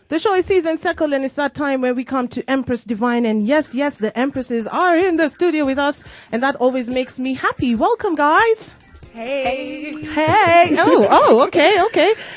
The show is CeaseNSekkle, and it's that time where we come to Empress Divine. And yes, the Empresses are in the studio with us, and that always makes me happy. Welcome, guys. Hey. Oh, okay.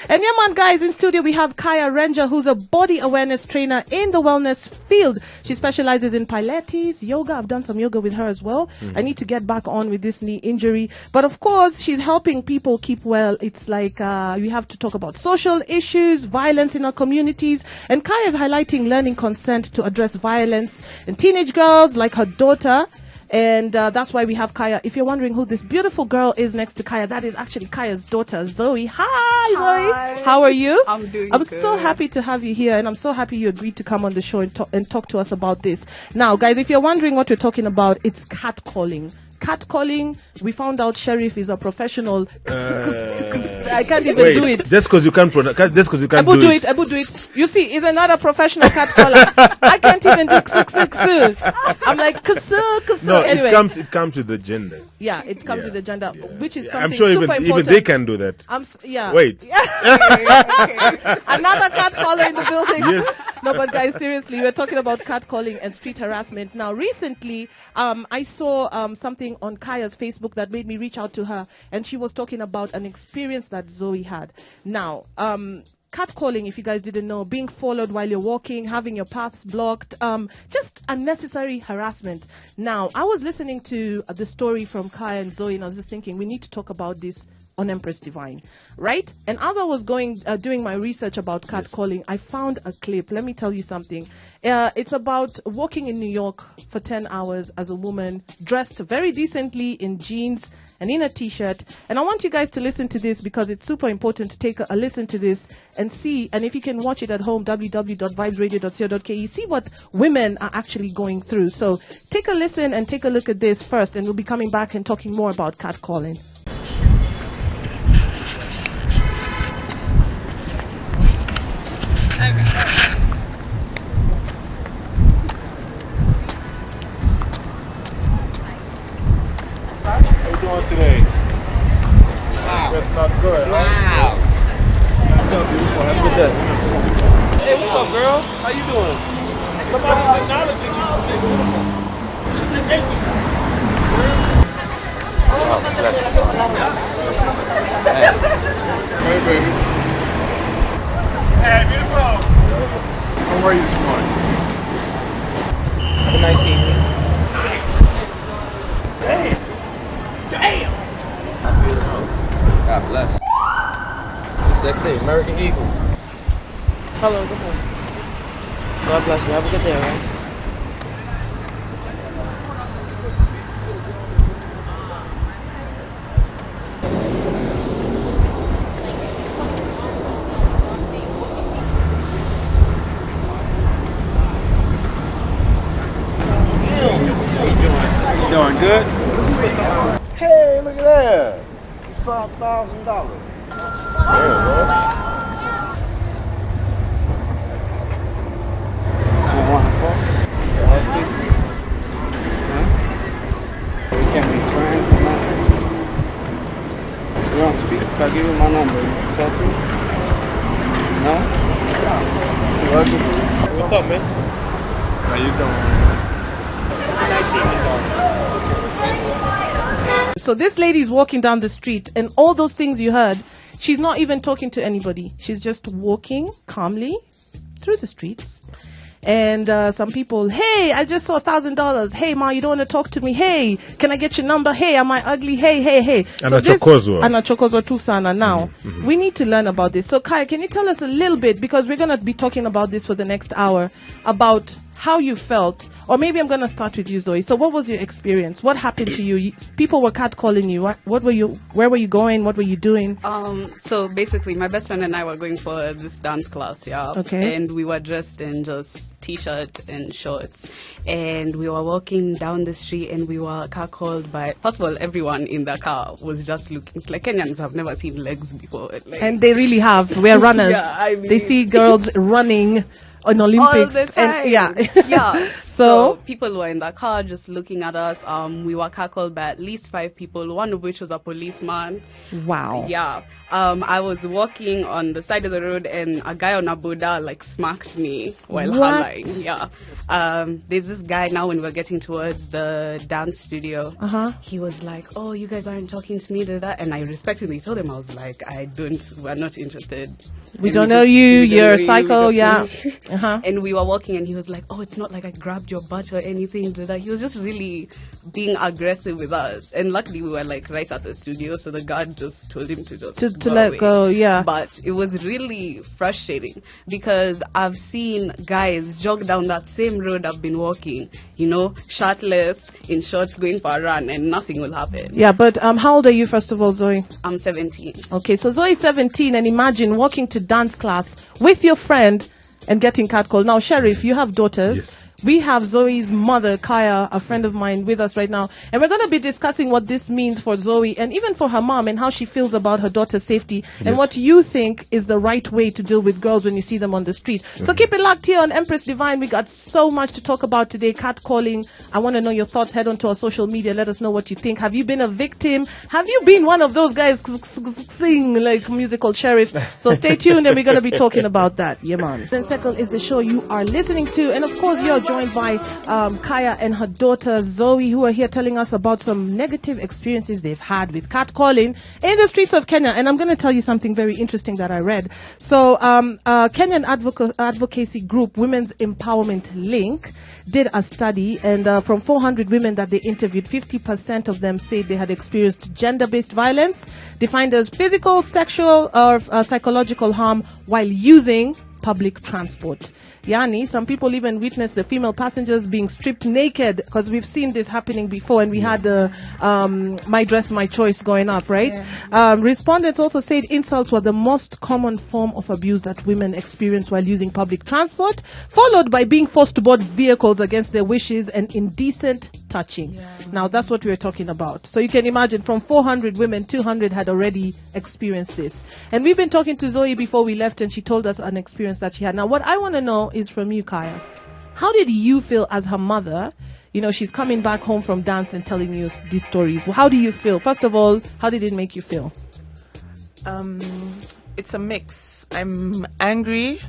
And yeah, man, guys, in studio we have Khaya Renja, who's a body awareness trainer in the wellness field. She specializes in Pilates, yoga. I've done some yoga with her as well. I need to get back on with this knee injury. But of course, she's helping people keep well. It's like we have to talk about social issues, violence in our communities. And Khaya is highlighting learning consent to address violence in teenage girls like her daughter. And that's why we have Khaya. If you're wondering who this beautiful girl is next to Khaya, that is actually Kaya's daughter, Zoe. Hi, Zoe. How are you? I'm doing I'm good. so happy to have you here, and I'm so happy you agreed to come on the show and talk to us about this. Now, guys, if you're wondering what we're talking about, it's catcalling. Catcalling, we found out Sheriff is a professional. I can't even do it. Just because you can't do it. Abu do it. You see, he's another professional catcaller. I can't even do I'm like, No, anyway. it comes with the gender. Yeah, it comes with the gender, which is something I'm sure super even important. they can do that. Yeah. Wait. Another catcaller in the building. Yes. No, but guys, seriously, we're talking about catcalling and street harassment. Now, recently, I saw something on Kaya's Facebook that made me reach out to her, and she was talking about an experience that Zoe had. Now, catcalling, if you guys didn't know, being followed while you're walking, having your paths blocked, just unnecessary harassment. Now, I was listening to the story from Khaya and Zoe, and I was just thinking, we need to talk about this on Empress Divine, right? And as I was doing my research about catcalling, I found a clip. Let me tell you something. It's about walking in New York for 10 hours as a woman, dressed very decently in jeans and in a t-shirt. And I want you guys to listen to this because it's super important to take a listen to this and see. And if you can watch it at home, www.vibesradio.co.ke, see what women are actually going through. So take a listen and take a look at this first, and we'll be coming back and talking more about catcalling. Today. Wow. That's not good. Wow. What's up, beautiful? Have a good day. Hey, what's up, girl? How you doing? Somebody's acknowledging you for being beautiful. She said thank you. Hey, baby. Hey, beautiful. How are you this morning? Have a nice evening. Nice. Hey. Damn! Beautiful. God bless. The sexy American Eagle. Hello, good morning. God bless you. Have a good day, all right? How you doing? How you doing? Good? Hey, look at that. It's $5,000. Yeah, bro. You want to talk? Huh? We can't be friends or nothing. You don't speak? If I give you my number, you can talk to me? No? Too ugly for you? What's up, man? How you doing? Nice evening, dog. So this lady is walking down the street, and all those things you heard, she's not even talking to anybody. She's just walking calmly through the streets. And some people, hey, I just saw $1,000. Hey, ma, you don't want to talk to me? Hey, can I get your number? Hey, am I ugly? Hey. Anachokozwa tu sana. Now, we need to learn about this. So, Khaya, can you tell us a little bit, because we're going to be talking about this for the next hour, about how you felt, or maybe I'm going to start with you, Zoe. So what was your experience? What happened to you? People were catcalling you. Where were you going? What were you doing? So basically, my best friend and I were going for this dance class, yeah. Okay. And we were dressed in just t-shirt and shorts. And we were walking down the street and we were catcalled by, first of all, everyone in the car was just looking. It's like Kenyans have never seen legs before. Like, And they really have. We're runners. Yeah, I mean, they see girls running on Olympics. All the time. And, yeah. Yeah. So So people were in the car just looking at us. We were cackled by at least 5 people, one of which was a policeman. wow. Yeah. I was walking on the side of the road and a guy on a Buddha like smacked me while What? hollering. Yeah. There's this guy now when we're getting towards the dance studio. He was like, "Oh, you guys aren't talking to me," and I respectfully told him, I was like, we're not interested. We And don't we know you, we don't you're know a psycho, we yeah. don't- And we were walking and he was like, "Oh, it's not like I grabbed your butt or anything." He was just really being aggressive with us. And luckily we were like right at the studio, so the guard just told him to just To let away. go, yeah. But it was really frustrating because I've seen guys jog down that same road I've been walking, shirtless, in shorts, going for a run, and nothing will happen. Yeah, but how old are you, first of all, Zoe? I'm 17. Okay, so Zoe's 17, and imagine walking to dance class with your friend and getting catcalled. Now, Sheriff, you have daughters. Yes. We have Zoe's mother, Khaya, a friend of mine, with us right now. And we're going to be discussing what this means for Zoe and even for her mom and how she feels about her daughter's safety and Yes. what you think is the right way to deal with girls when you see them on the street. So keep it locked here on Empress Divine. We got so much to talk about today. Catcalling. I want to know your thoughts. Head on to our social media. Let us know what you think. Have you been a victim? Have you been one of those guys sing like musical Sheriff? So stay tuned and we're going to be talking about that. Yeah, man. CeaseNSekkle is the show you are listening to. And of course, you're joined by Khaya and her daughter Zoe, who are here telling us about some negative experiences they've had with catcalling in the streets of Kenya. And I'm going to tell you something very interesting that I read. So Kenyan advocacy group Women's Empowerment Link did a study, and from 400 women that they interviewed, 50% of them said they had experienced gender-based violence, defined as physical, sexual, or psychological harm while using public transport. Yani, some people even witnessed the female passengers being stripped naked, because we've seen this happening before, and we had the My Dress, My Choice going up, right? Respondents also said insults were the most common form of abuse that women experience while using public transport, followed by being forced to board vehicles against their wishes and indecent touching. Now, that's what we were talking about. So you can imagine, from 400 women, 200 had already experienced this. And we've been talking to Zoe before we left, and she told us an experience that she had. Now, what I want to know is from you, Khaya. How did you feel as her mother? She's coming back home from dance and telling you these stories. How do you feel? First of all, how did it make you feel? It's a mix. I'm angry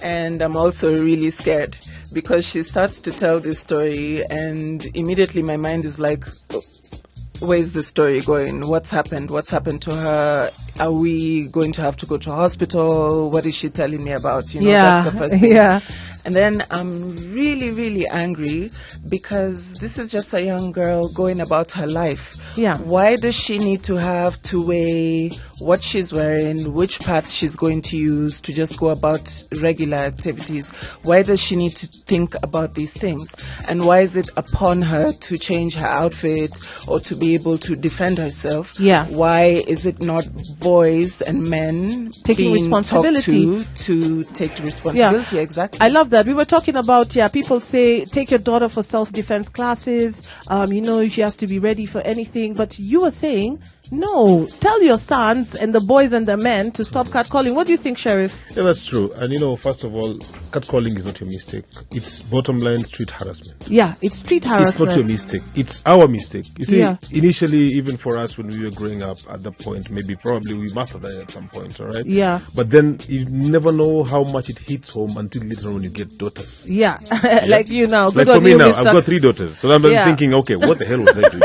and I'm also really scared because she starts to tell this story and immediately my mind is like, where's the story going? What's happened? What's happened to her? Are we going to have to go to hospital? What is she telling me about? That's the first thing. Yeah. And then I'm really, really angry because this is just a young girl going about her life. Yeah. Why does she need to have to weigh what she's wearing, which path she's going to use to just go about regular activities? Why does she need to think about these things? And why is it upon her to change her outfit or to be able to defend herself? Yeah. Why is it not boys and men Taking being responsibility. talked to take responsibility? Exactly. I love that. We were talking about, people say, take your daughter for self-defense classes. She has to be ready for anything. But you were saying, no, tell your sons and the boys and the men to stop catcalling. What do you think, Sheriff? Yeah, that's true. And first of all, catcalling is not your mistake. It's bottom line street harassment. Yeah, it's street harassment. It's not your mistake. It's our mistake. You see, Yeah. initially, even for us when we were growing up at the point, probably we must have done it at some point, all right? Yeah. But then you never know how much it hits home until later on when you get daughters. Yeah, like you now. Good Like for on me you, now, Mr. I've got 3 daughters. So I'm Yeah. thinking, okay, what the hell was I doing?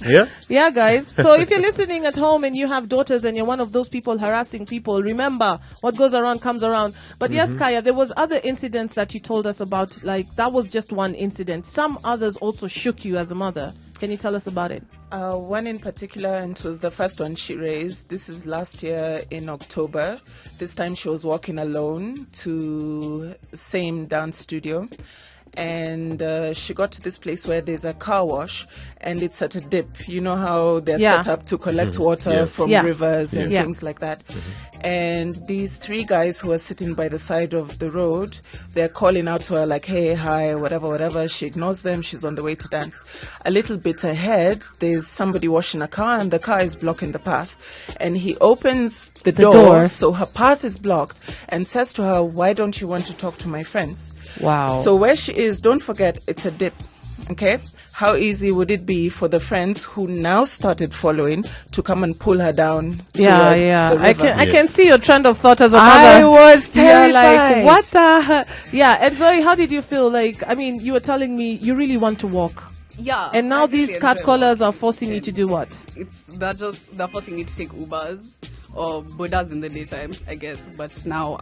Yeah? Yeah, guys. So if you're listening at home and you have daughters and you're one of those people harassing people, remember, what goes around comes around. But yes, Khaya, there was other incidents that you told us about. Like, that was just one incident. Some others also shook you as a mother. Can you tell us about it? One in particular, and it was the first one she raised. This is last year in October. This time she was walking alone to same dance studio. and she got to this place where there's a car wash, and it's at a dip. You know how they're set up to collect water from rivers and things like that. And these 3 guys who are sitting by the side of the road, they're calling out to her like, hey, hi, whatever, whatever. She ignores them. She's on the way to dance. A little bit ahead, there's somebody washing a car, and the car is blocking the path. And he opens the door, so her path is blocked, and says to her, why don't you want to talk to my friends? Wow. So where she is, don't forget, it's a dip. Okay, how easy would it be for the friends who now started following to come and pull her down towards the river? I can see your trend of thought as a mother. I was terrified. Like, what the? Yeah, and Zoe, how did you feel? Like, I mean, you were telling me you really want to walk. Yeah. And now these catcallers are forcing you to do what? They're forcing me to take Ubers or Bodas in the daytime, I guess. But now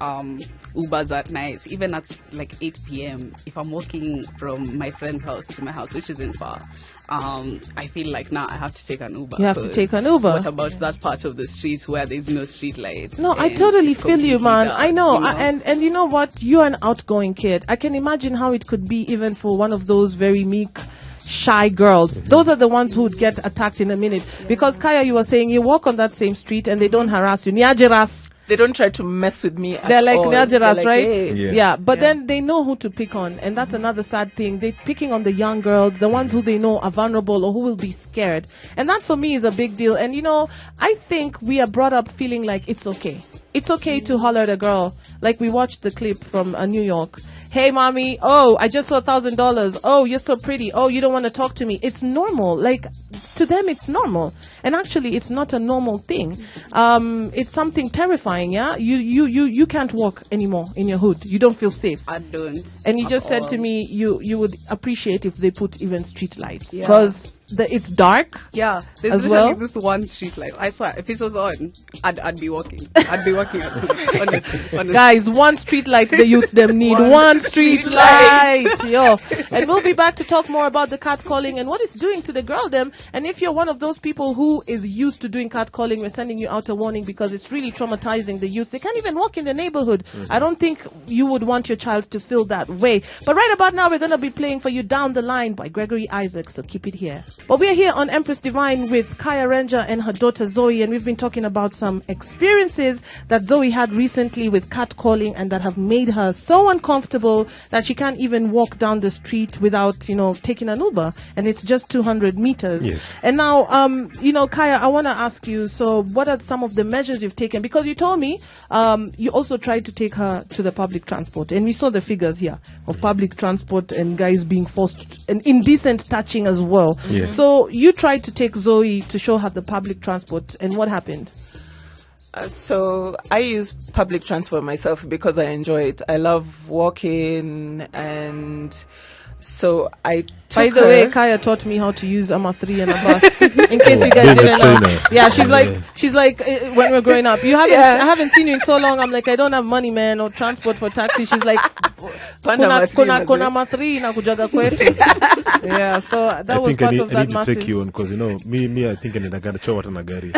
Ubers at night, even at like 8 p.m. If I'm walking from my friend's house to my house, which isn't far, I feel like now I have to take an Uber. You have to take an Uber. What about that part of the street where there's no street lights? No, I totally feel you, man. I know. And you know what? You're an outgoing kid. I can imagine how it could be even for one of those very meek, shy girls. Those are the ones who would get attacked in a minute. Because Khaya, you were saying you walk on that same street and they don't harass you. Niajeras. They don't try to mess with me at They're like all. Niajeras, like, right? hey. Yeah. But then they know who to pick on. And that's another sad thing. They're picking on the young girls, the ones who they know are vulnerable or who will be scared. And that for me is a big deal. And you know, I think we are brought up feeling like it's okay. It's okay to holler at a girl. Like we watched the clip from New York. Hey, mommy. Oh, I just saw $1,000. Oh, you're so pretty. Oh, you don't want to talk to me. It's normal. Like to them, it's normal. And actually, it's not a normal thing. It's something terrifying. Yeah, you can't walk anymore in your hood. You don't feel safe. I don't. And you just said to me, you would appreciate if they put even street lights because. It's dark. Yeah, there's literally this one street light. I swear, if it was on, I'd be walking. I'd be walking outside. Honestly. Guys, one street light the youths them need. one street light. Yo. And we'll be back to talk more about the catcalling and what it's doing to the girl them. And if you're one of those people who is used to doing catcalling, we're sending you out a warning because it's really traumatizing the youth. They can't even walk in the neighborhood. I don't think you would want your child to feel that way. But right about now, we're going to be playing for you Down the Line by Gregory Isaac. So keep it here. But we are here on Empress Divine with Khaya Renja and her daughter Zoe, and we've been talking about some experiences that Zoe had recently with catcalling and that have made her so uncomfortable that she can't even walk down the street without, taking an Uber, and it's just 200 meters. Yes. And now, Khaya, I want to ask you, so what are some of the measures you've taken? Because you told me you also tried to take her to the public transport, and we saw the figures here of public transport and guys being forced and indecent touching as well. Yes. So you tried to take Zoe to show her the public transport, and what happened? So I use public transport myself because I enjoy it. I love walking, and so I took By the her. way, Khaya taught me how to use AMA 3 and a bus. In case you guys didn't know. Yeah, she's like when we're growing up. I haven't seen you in so long. I'm like, I don't have money, man, or transport for taxi. She's like, kuna AMA 3 na kujaga kwetu. Yeah, so that was part of that I need to massive. take you on because me I think I need to chow water nagari.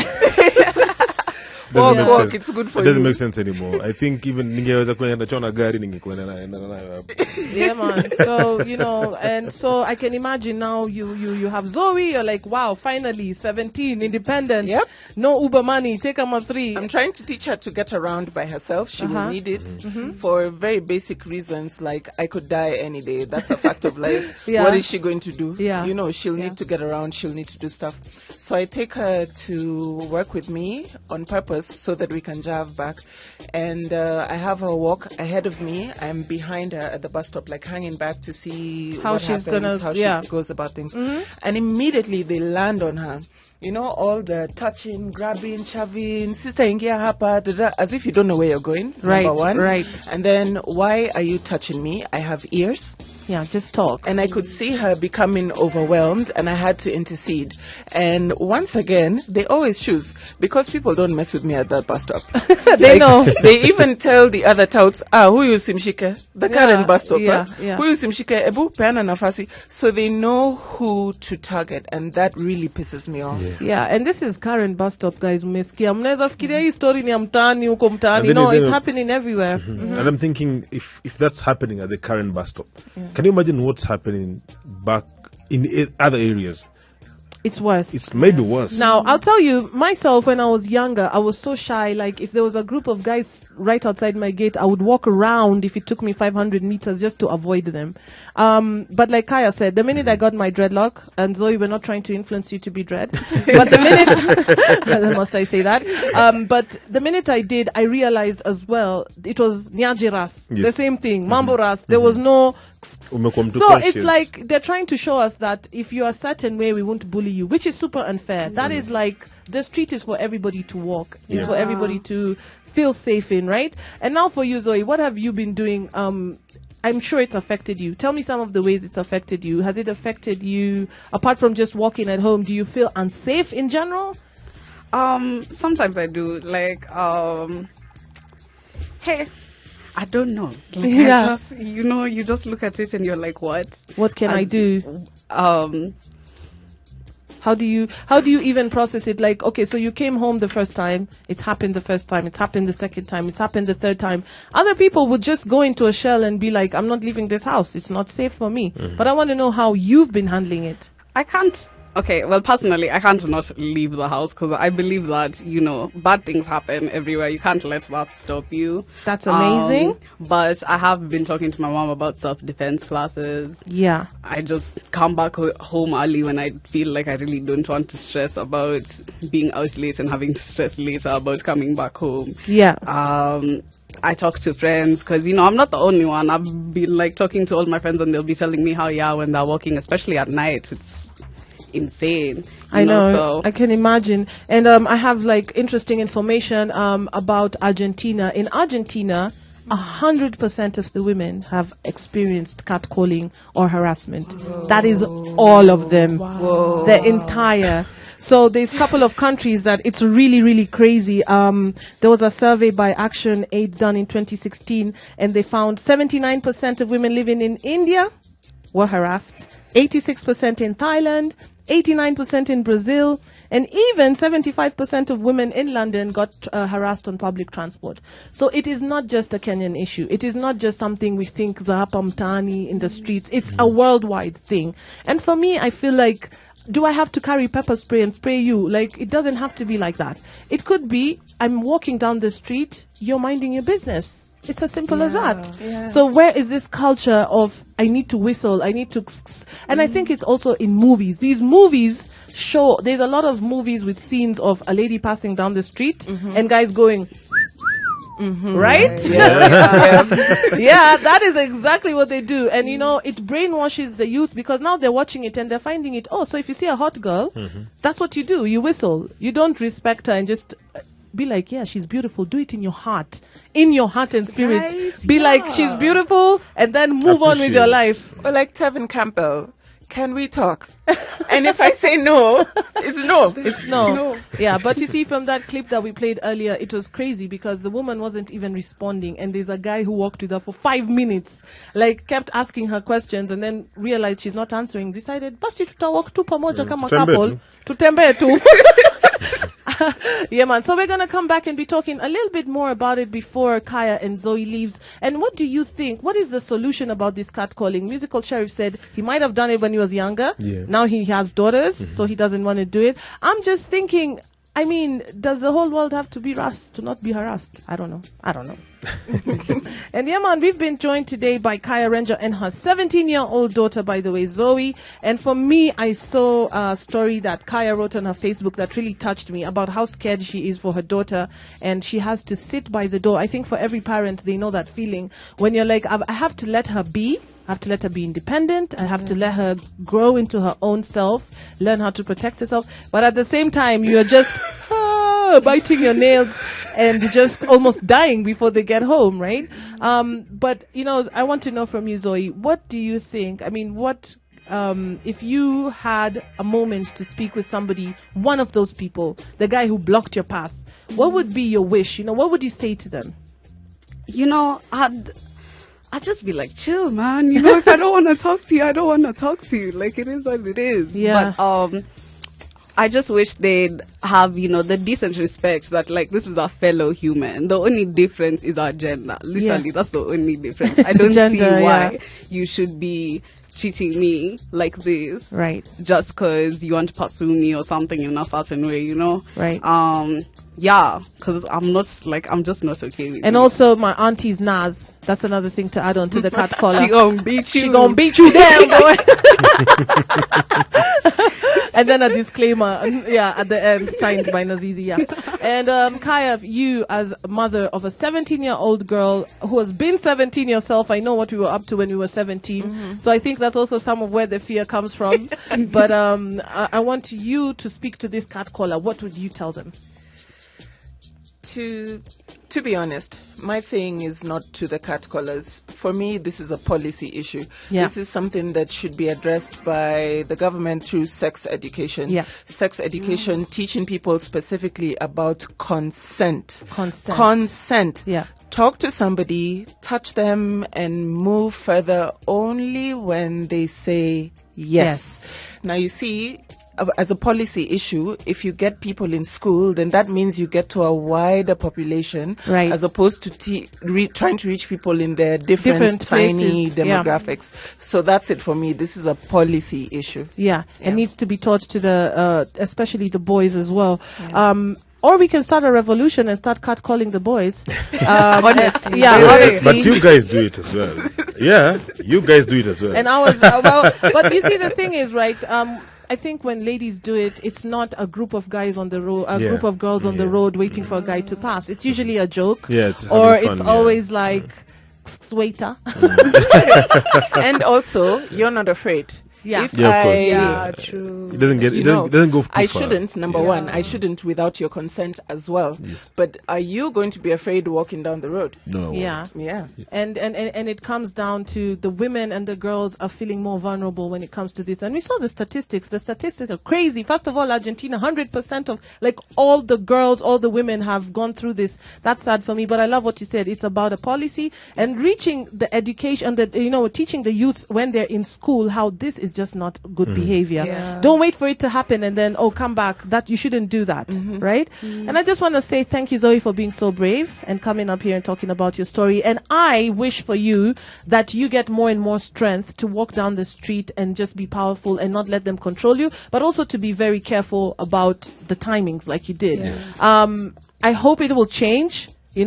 Walk, it's good for you. It doesn't make sense anymore. I think even ningeweza kwenda chona gari ningekwenda nayo hapo. Yeah, man. So, and so I can imagine now you have Zoe, you're like, wow, finally 17, independent. Yep. No Uber money, take AMA 3. I'm trying to teach her to get around by herself. She will need it for very basic reasons, like I could die any day. That's a fact of life. Yeah. What is she going to do? Yeah. She'll need to get around. She'll need to do stuff. So I take her to work with me on purpose so that we can drive back. And I have her walk ahead of me. I'm behind her at the bus stop, like hanging back to see How what she's happens, gonna- how she goes about things. And immediately they land on her. All the touching, grabbing, shoving, sister ingia hapa, as if you don't know where you're going. Right, Number one. right. And then, why are you touching me? I have ears. Yeah, just talk. And I could see her becoming overwhelmed, and I had to intercede. And once again, they always choose, because people don't mess with me at that bus stop. They know. They even tell the other touts, huyu simshike, the current bus stop. Huyu simshike, ebu peana nafasi. So they know who to target, and that really pisses me off. Yeah, and this is current bus stop, guys. Umesikia, mnaweza fikiria hii story ni ya mtaani huko mtaani. No, it's happening everywhere. And I'm thinking, if that's happening at the current bus stop, Can you imagine what's happening back in other areas? It's worse. It's maybe worse. Now, I'll tell you, myself, when I was younger, I was so shy. Like, if there was a group of guys right outside my gate, I would walk around if it took me 500 meters just to avoid them. But like Khaya said, the minute I got my dreadlock, and Zoe, we're not trying to influence you to be dread, but the minute, must I say that? But the minute I did, I realized as well, it was Nyajiras, the same thing, Mamboras. There was no... So it's like they're trying to show us that if you're a certain way, we won't bully you, which is super unfair. That is like the street is for everybody to walk. It's for everybody to feel safe in, right? And now for you, Zoe, what have you been doing? I'm sure it's affected you. Tell me some of the ways it's affected you. Has it affected you apart from just walking at home? Do you feel unsafe in general? Sometimes I do. Like, hey, I don't know. Like, I just, you just look at it and you're like, what? What can I do? How do you even process it? Like, okay, so you came home the first time, it happened the first time, it's happened the second time, it's happened the third time. Other people would just go into a shell and be like, I'm not leaving this house, it's not safe for me. But I want to know how you've been handling it. I can't. Okay, well, personally, I can't not leave the house because I believe that, bad things happen everywhere. You can't let that stop you. That's amazing. But I have been talking to my mom about self-defense classes. Yeah. I just come back home early when I feel like I really don't want to stress about being out late and having to stress later about coming back home. Yeah. I talk to friends because, I'm not the only one. I've been like talking to all my friends and they'll be telling me how, when they're walking, especially at night, it's insane. I know, so. I can imagine. And I have like interesting information about Argentina. In Argentina, 100% of the women have experienced catcalling or harassment. Whoa. That is all of them. Wow. The entire. So there's a couple of countries that it's really, really crazy. There was a survey by Action Aid done in 2016, and they found 79% of women living in India were harassed, 86% in Thailand, 89% in Brazil, and even 75% of women in London got harassed on public transport. So it is not just a Kenyan issue. It is not just something we think Zahapa Mtani in the streets. It's a worldwide thing. And for me, I feel like, do I have to carry pepper spray and spray you? Like, it doesn't have to be like that. It could be, I'm walking down the street, you're minding your business. It's as simple as that. Yeah. So where is this culture of I need to whistle, I need to and I think it's also in movies. These movies show, there's a lot of movies with scenes of a lady passing down the street and guys going right? Yeah. Yeah, that is exactly what they do. And it brainwashes the youth because now they're watching it and they're finding it, so if you see a hot girl, that's what you do. You whistle. You don't respect her and just be like, yeah, she's beautiful. Do it in your heart and spirit. Right? Be like, she's beautiful, and then move on with your life. Or like Tevin Campbell, can we talk? And if I say no, it's no. It's no. Yeah, but you see from that clip that we played earlier, it was crazy because the woman wasn't even responding, and there's a guy who walked with her for 5 minutes, like kept asking her questions, and then realized she's not answering, decided, basi tutawalk tu pamoja kama couple, tutembee tu. Yeah, man. So we're going to come back and be talking a little bit more about it before Khaya and Zoe leaves. And what do you think? What is the solution about this catcalling? Musical Sheriff said he might have done it when he was younger. Yeah. Now he has daughters, so he doesn't want to do it. I'm just thinking, I mean, does the whole world have to be harassed to not be harassed? I don't know. And yeah, man, we've been joined today by Khaya Renja and her 17-year-old daughter, by the way, Zoe. And for me, I saw a story that Khaya wrote on her Facebook that really touched me about how scared she is for her daughter. And she has to sit by the door. I think for every parent, they know that feeling when you're like, I have to let her be. I have to let her be independent. I have to let her grow into her own self, learn how to protect herself. But at the same time, you're just biting your nails and just almost dying before they get home, right? But, I want to know from you, Zoe, what do you think? I mean, if you had a moment to speak with somebody, one of those people, the guy who blocked your path, what would be your wish? What would you say to them? I'd just be like, chill, man. If I don't want to talk to you, I don't want to talk to you. Like, it is what it is. Yeah. But I just wish they'd have, the decent respect that, like, this is our fellow human. The only difference is our gender. Literally, that's the only difference. I don't see why you should be treating me like this. Right. Just because you want to pursue me or something in a certain way, Right. Yeah, because I'm just not okay with it. And also, my auntie's Naz. That's another thing to add on to the cat collar. She gonna beat you. She gonna beat you down, boy. And then a disclaimer, at the end, signed by Nazizi, And Khaya, you as mother of a 17-year-old girl who has been 17 yourself, I know what we were up to when we were 17. Mm-hmm. So I think that's also some of where the fear comes from. But I want you to speak to this cat caller. What would you tell them? To be honest, my thing is not to the cat collars. For me, this is a policy issue. Yeah. This is something that should be addressed by the government through sex education. Yeah. Sex education, teaching people specifically about consent. Consent. Yeah. Talk to somebody, touch them, and move further only when they say yes. Now, you see, as a policy issue, if you get people in school, then that means you get to a wider population, right, as opposed to trying to reach people in their different tiny demographics. Yeah. So that's it for me. This is a policy issue. Yeah, it needs to be taught to the, especially the boys as well. Yeah. Or we can start a revolution and start catcalling the boys. Honestly. Honestly. But you guys do it as well. Yeah, you guys do it as well. And I was, but you see, the thing is, right, I think when ladies do it, it's not a group of guys on the road, group of girls on the road waiting for a guy to pass. It's usually a joke. Yeah, it's always like, swaiter. And also, you're not afraid. Yeah. Of course. True. It doesn't go too far. I shouldn't, number one. I shouldn't without your consent as well. Yes. But are you going to be afraid walking down the road? No. Yeah. And it comes down to the women and the girls are feeling more vulnerable when it comes to this. And we saw the statistics. The statistics are crazy. First of all, Argentina, 100% of all the girls, all the women have gone through this. That's sad for me. But I love what you said. It's about a policy and reaching the education that, teaching the youths when they're in school how this is just not good behavior. Yeah. Don't wait for it to happen and then come back. That you shouldn't do that, right? And I just want to say thank you, Zoe, for being so brave and coming up here and talking about your story. And I wish for you that you get more and more strength to walk down the street and just be powerful and not let them control you, but also to be very careful about the timings like you did. Yes. I hope it will change, in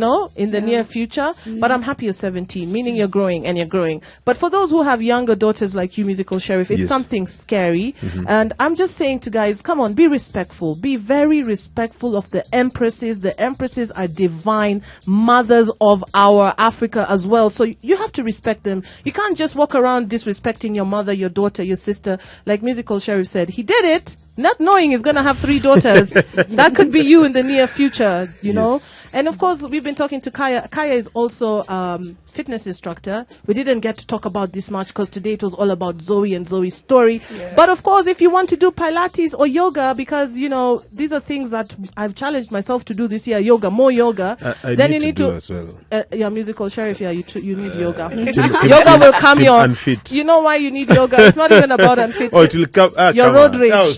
the near future. But I'm happy you're 17, meaning you're growing and you're growing. But for those who have younger daughters like you, Musical Sheriff, it's something scary. And I'm just saying to guys, come on, be respectful. Be very respectful of the empresses. The empresses are divine mothers of our Africa as well. So you have to respect them. You can't just walk around disrespecting your mother, your daughter, your sister. Like Musical Sheriff said, he did it, not knowing he's going to have 3 daughters. That could be you in the near future, know. And of course, we've been talking to Khaya. Khaya is also fitness instructor. We didn't get to talk about this much because today it was all about Zoe and Zoe's story. Yeah. But of course, if you want to do Pilates or yoga, because, these are things that I've challenged myself to do this year, more yoga. Then you need to as well. Musical Sheriff, you need yoga. Yoga will calm your... Unfit. You know why you need yoga? It's not even about unfit. It will come... your road rage.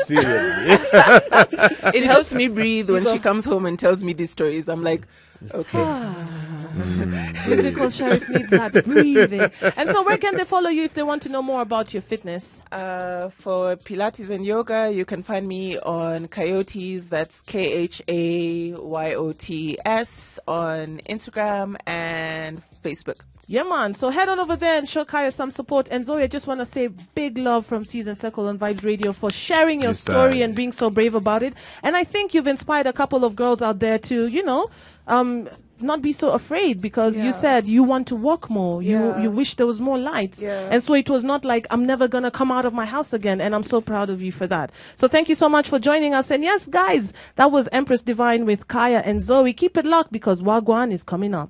It helps me breathe when she comes home and tells me these stories. I'm like, okay. Musical Sheriff needs that breathing. And so where can they follow you if they want to know more about your fitness? For Pilates and yoga, you can find me on Coyotes, that's KHAYOTS, on Instagram and Facebook. Yeah, man. So head on over there and show Khaya some support. And Zoe, I just want to say big love from CeaseNSekkle on Vibes Radio for sharing your story and being so brave about it. And I think you've inspired a couple of girls out there to, not be so afraid because you said you want to walk more. You wish there was more lights. Yeah. And so it was not like, I'm never going to come out of my house again. And I'm so proud of you for that. So thank you so much for joining us. And yes, guys, that was Empress Divine with Khaya and Zoe. Keep it locked because Wagwan is coming up.